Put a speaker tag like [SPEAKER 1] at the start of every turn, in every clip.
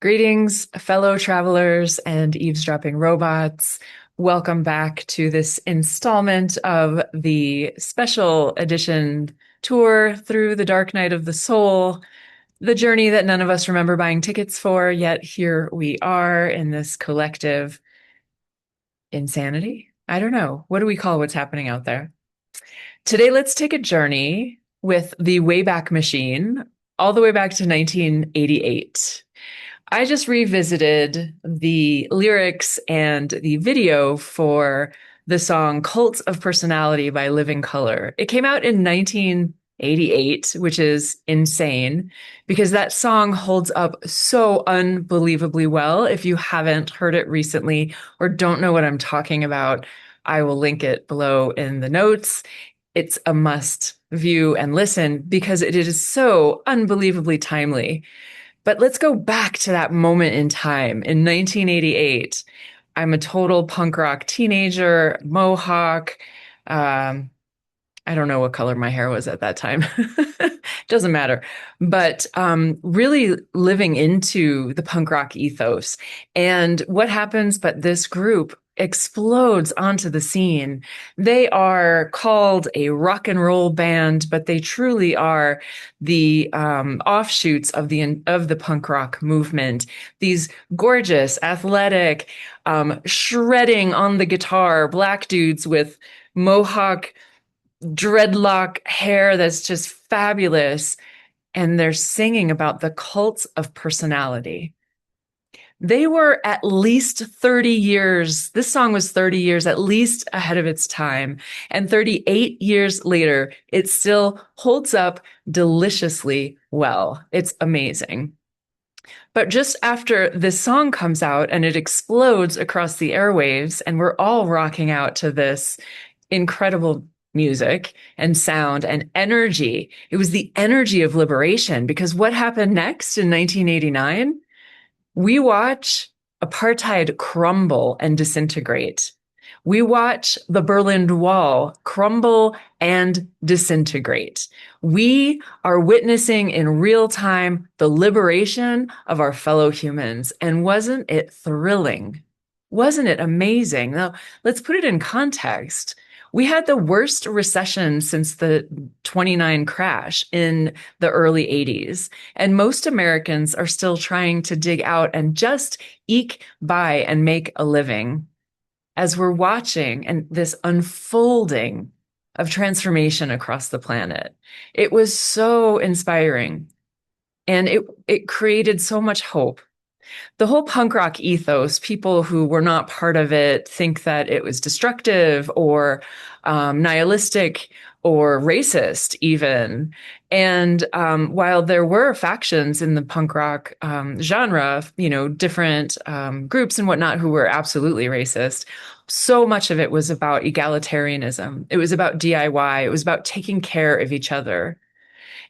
[SPEAKER 1] Greetings, fellow travelers and eavesdropping robots. Welcome back to this installment of the special edition tour through the dark night of the soul, the journey that none of us remember buying tickets for, yet here we are in this collective insanity. I don't know. What do we call what's happening out there? Today, let's take a journey with the Wayback Machine all the way back to 1988. I just revisited the lyrics and the video for the song Cult of Personality by Living Colour. It came out in 1988, which is insane because that song holds up so unbelievably well. If you haven't heard it recently or don't know what I'm talking about, I will link it below in the notes. It's a must view and listen because it is so unbelievably timely. But let's go back to that moment in time in 1988. I'm a total punk rock teenager, mohawk. Um, I don't know what color my hair was at that time. Doesn't matter. But really living into the punk rock ethos. And what happens but this group explodes onto the scene. They are called a rock and roll band, but they truly are the offshoots of the punk rock movement. These gorgeous, athletic, shredding on the guitar, black dudes with mohawk dreadlock hair that's just fabulous. And they're singing about the cult of personality. They were at least 30 years, this song was 30 years at least ahead of its time. And 38 years later, it still holds up deliciously well. It's amazing. But just after this song comes out and it explodes across the airwaves, and we're all rocking out to this incredible music and sound and energy. It was the energy of liberation because what happened next in 1989? We watch apartheid crumble and disintegrate. We watch the Berlin Wall crumble and disintegrate. We are witnessing in real time the liberation of our fellow humans. And wasn't it thrilling? Wasn't it amazing? Now, let's put it in context. We had the worst recession since the 29 crash in the early 80s. And most Americans are still trying to dig out and just eke by and make a living as we're watching and this unfolding of transformation across the planet. It was so inspiring and it created so much hope. The whole punk rock ethos, people who were not part of it think that it was destructive or nihilistic or racist even. And while there were factions in the punk rock genre, different groups and whatnot who were absolutely racist, so much of it was about egalitarianism. It was about DIY. It was about taking care of each other.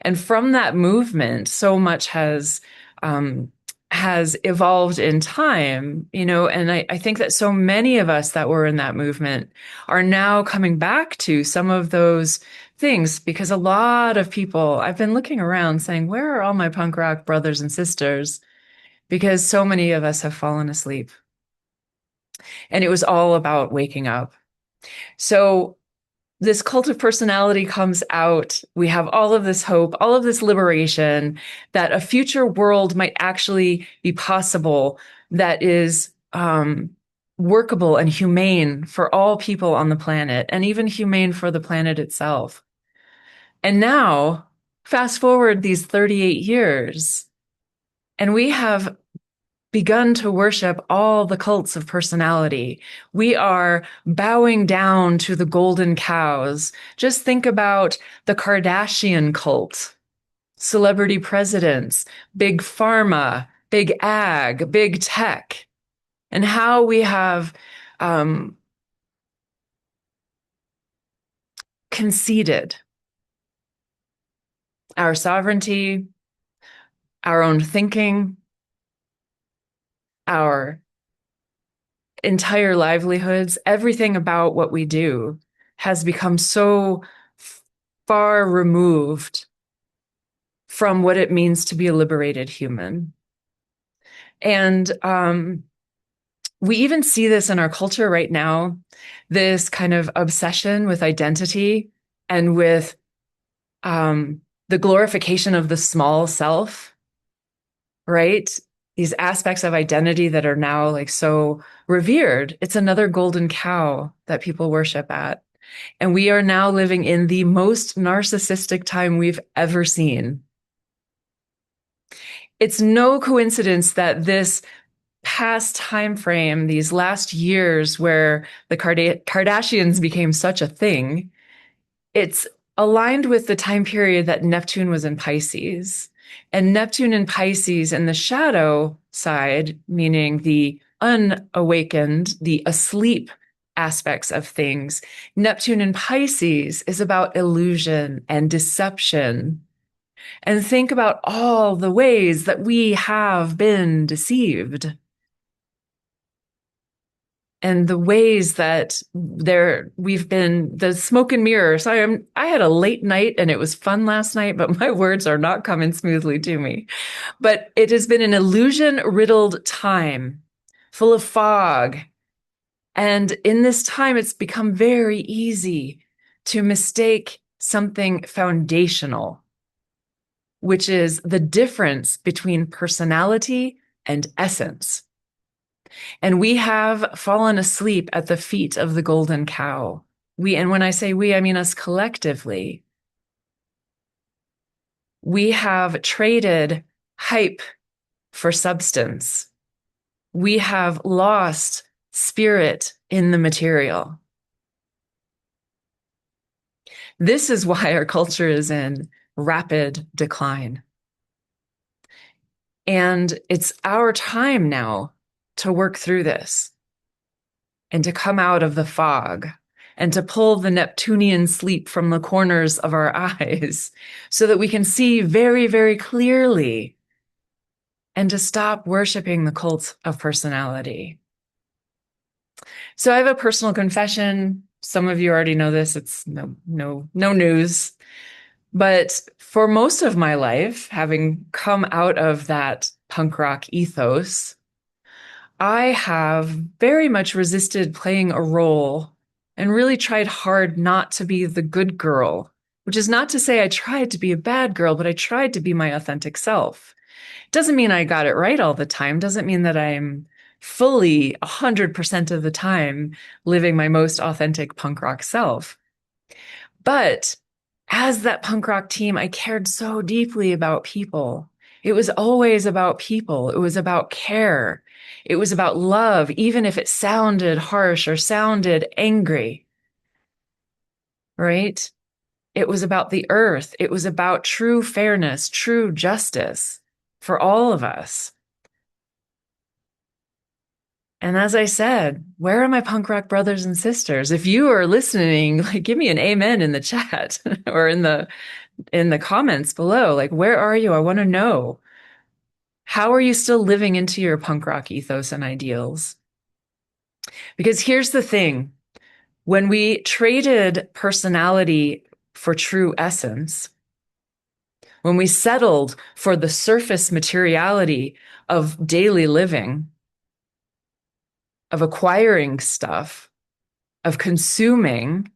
[SPEAKER 1] And from that movement, so much has evolved in time, and I think that so many of us that were in that movement are now coming back to some of those things because a lot of people, I've been looking around saying, where are all my punk rock brothers and sisters? Because so many of us have fallen asleep. And it was all about waking up. So this cult of personality comes out. We have all of this hope, all of this liberation that a future world might actually be possible that is workable and humane for all people on the planet and even humane for the planet itself. And now, fast forward these 38 years, and we have begun to worship all the cults of personality. We are bowing down to the golden cows. Just think about the Kardashian cult, celebrity presidents, big pharma, big ag, big tech, and how we have conceded our sovereignty, our own thinking, our entire livelihoods, everything about what we do has become so far removed from what it means to be a liberated human. And we even see this in our culture right now, this kind of obsession with identity and with the glorification of the small self, right? These aspects of identity that are now like so revered. It's another golden cow that people worship at. And we are now living in the most narcissistic time we've ever seen. It's no coincidence that this past time frame, these last years where the Kardashians became such a thing, it's aligned with the time period that Neptune was in Pisces. And Neptune in Pisces and the shadow side, meaning the unawakened, the asleep aspects of things, Neptune in Pisces is about illusion and deception. And think about all the ways that we have been deceived and the ways that we've been the smoke and mirrors. I had a late night and it was fun last night, but my words are not coming smoothly to me. But it has been an illusion riddled time, full of fog. And in this time, it's become very easy to mistake something foundational, which is the difference between personality and essence. And we have fallen asleep at the feet of the golden cow. And when I say we, I mean us collectively. We have traded hype for substance. We have lost spirit in the material. This is why our culture is in rapid decline. And it's our time now to work through this and to come out of the fog and to pull the Neptunian sleep from the corners of our eyes so that we can see very, very clearly and to stop worshiping the cult of personality. So I have a personal confession. Some of you already know this. It's no news. But for most of my life, having come out of that punk rock ethos, I have very much resisted playing a role and really tried hard not to be the good girl, which is not to say I tried to be a bad girl, but I tried to be my authentic self. Doesn't mean I got it right all the time. Doesn't mean that I'm fully 100% of the time living my most authentic punk rock self. But as that punk rock team, I cared so deeply about people. It was always about people. It was about care. It was about love, even if it sounded harsh or sounded angry, right? It was about the earth. It was about true fairness, true justice for all of us. And as I said, where are my punk rock brothers and sisters? If you are listening, like give me an amen in the chat or in the comments below. Like, where are you? I want to know. How are you still living into your punk rock ethos and ideals? Because here's the thing. When we traded personality for true essence, when we settled for the surface materiality of daily living, of acquiring stuff, of consuming,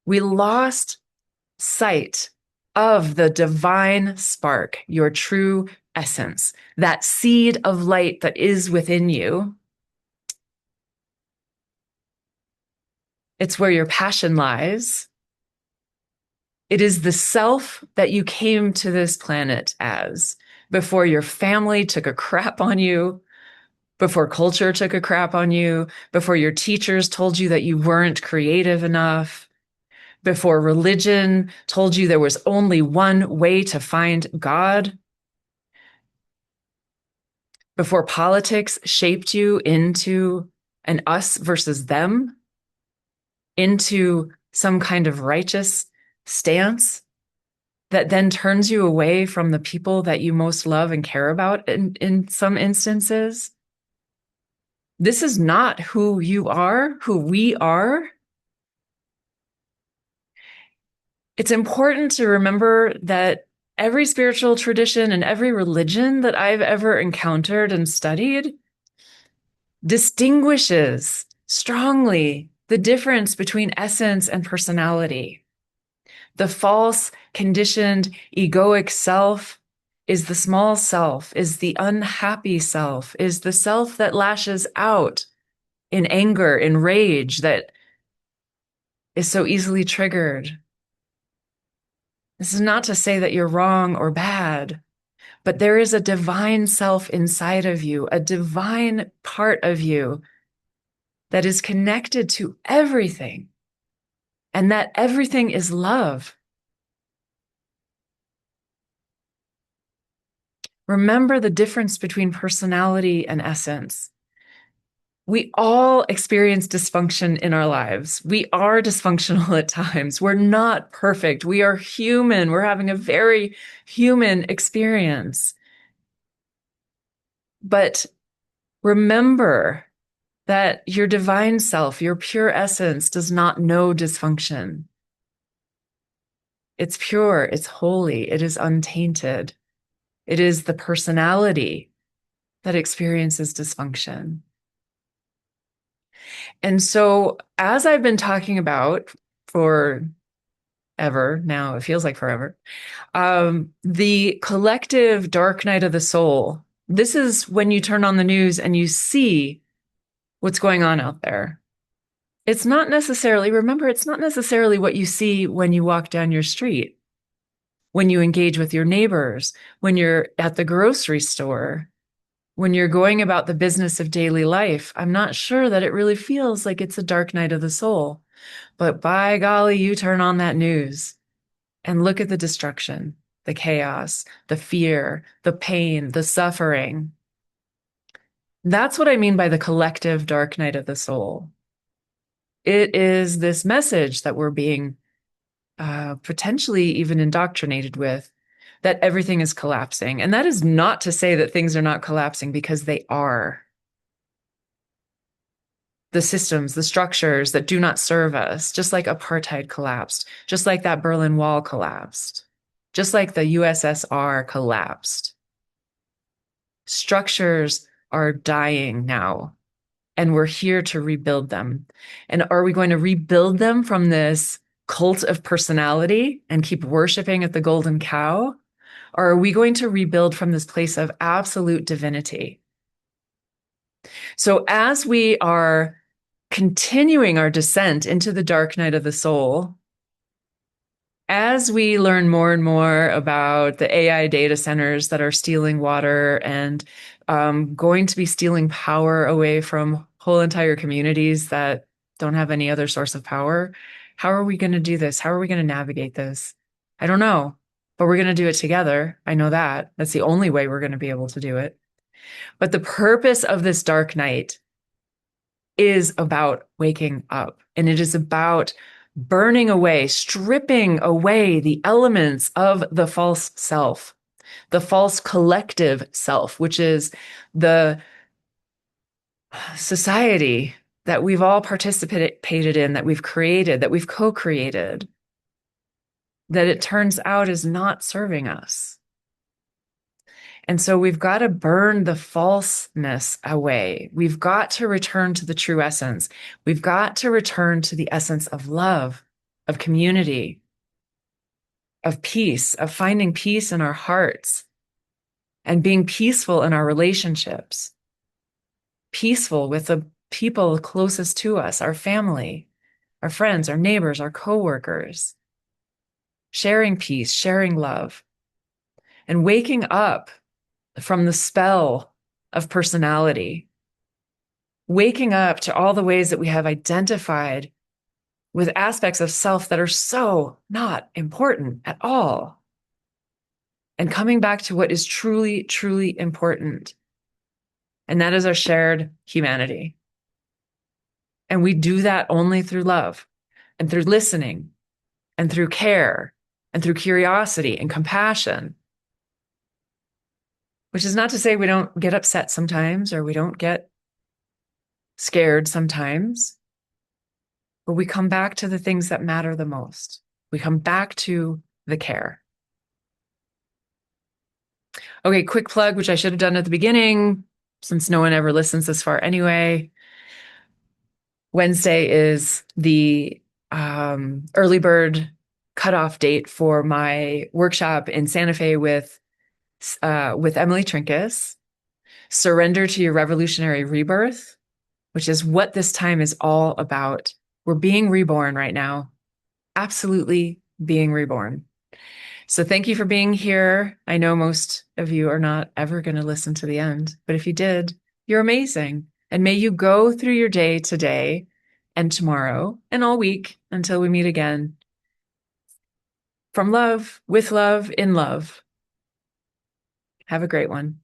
[SPEAKER 1] we lost sight of the divine spark, your true essence, that seed of light that is within you. It's where your passion lies. It is the self that you came to this planet as before your family took a crap on you, before culture took a crap on you, before your teachers told you that you weren't creative enough, before religion told you there was only one way to find God, before politics shaped you into an us versus them, into some kind of righteous stance that then turns you away from the people that you most love and care about in some instances. This is not who you are, who we are. It's important to remember that Every spiritual tradition and every religion that I've ever encountered and studied distinguishes strongly the difference between essence and personality. The false, conditioned, egoic self is the small self, is the unhappy self, is the self that lashes out in anger, in rage, that is so easily triggered. This is not to say that you're wrong or bad, but there is a divine self inside of you, a divine part of you that is connected to everything, and that everything is love. Remember the difference between personality and essence. We all experience dysfunction in our lives. We are dysfunctional at times. We're not perfect. We are human. We're having a very human experience. But remember that your divine self, your pure essence, does not know dysfunction. It's pure, it's holy, it is untainted. It is the personality that experiences dysfunction. And so, as I've been talking about for ever now, it feels like forever, the collective dark night of the soul, this is when you turn on the news and you see what's going on out there. It's not necessarily, remember, it's not necessarily what you see when you walk down your street, when you engage with your neighbors, when you're at the grocery store, when you're going about the business of daily life. I'm not sure that it really feels like it's a dark night of the soul. But by golly, you turn on that news and look at the destruction, the chaos, the fear, the pain, the suffering. That's what I mean by the collective dark night of the soul. It is this message that we're being potentially even indoctrinated with, that everything is collapsing. And that is not to say that things are not collapsing, because they are. The systems, the structures that do not serve us, just like apartheid collapsed, just like that Berlin Wall collapsed, just like the USSR collapsed. Structures are dying now, and we're here to rebuild them. And are we going to rebuild them from this cult of personality and keep worshiping at the golden cow? Or are we going to rebuild from this place of absolute divinity? So as we are continuing our descent into the dark night of the soul, as we learn more and more about the AI data centers that are stealing water and going to be stealing power away from whole entire communities that don't have any other source of power, how are we going to do this? How are we going to navigate this? I don't know, but we're going to do it together. I know that. That's the only way we're going to be able to do it. But the purpose of this dark night is about waking up, and it is about burning away, stripping away the elements of the false self, the false collective self, which is the society that we've all participated in, that we've created, that we've co-created, that it turns out is not serving us. And so we've got to burn the falseness away. We've got to return to the true essence. We've got to return to the essence of love, of community, of peace, of finding peace in our hearts and being peaceful in our relationships, peaceful with the people closest to us, our family, our friends, our neighbors, our coworkers, sharing peace, sharing love, and waking up from the spell of personality, waking up to all the ways that we have identified with aspects of self that are so not important at all, and coming back to what is truly, truly important. And that is our shared humanity. And we do that only through love and through listening and through care and through curiosity and compassion. Which is not to say we don't get upset sometimes or we don't get scared sometimes, but we come back to the things that matter the most. We come back to the care. Okay, quick plug, which I should have done at the beginning, since no one ever listens this far anyway. Wednesday is the early bird cutoff date for my workshop in Santa Fe with Emily Trinkus. Surrender to your revolutionary rebirth, which is what this time is all about. We're being reborn right now, absolutely being reborn. So thank you for being here. I know most of you are not ever going to listen to the end, but if you did, you're amazing. And may you go through your day today and tomorrow and all week until we meet again. From love, with love, in love. Have a great one.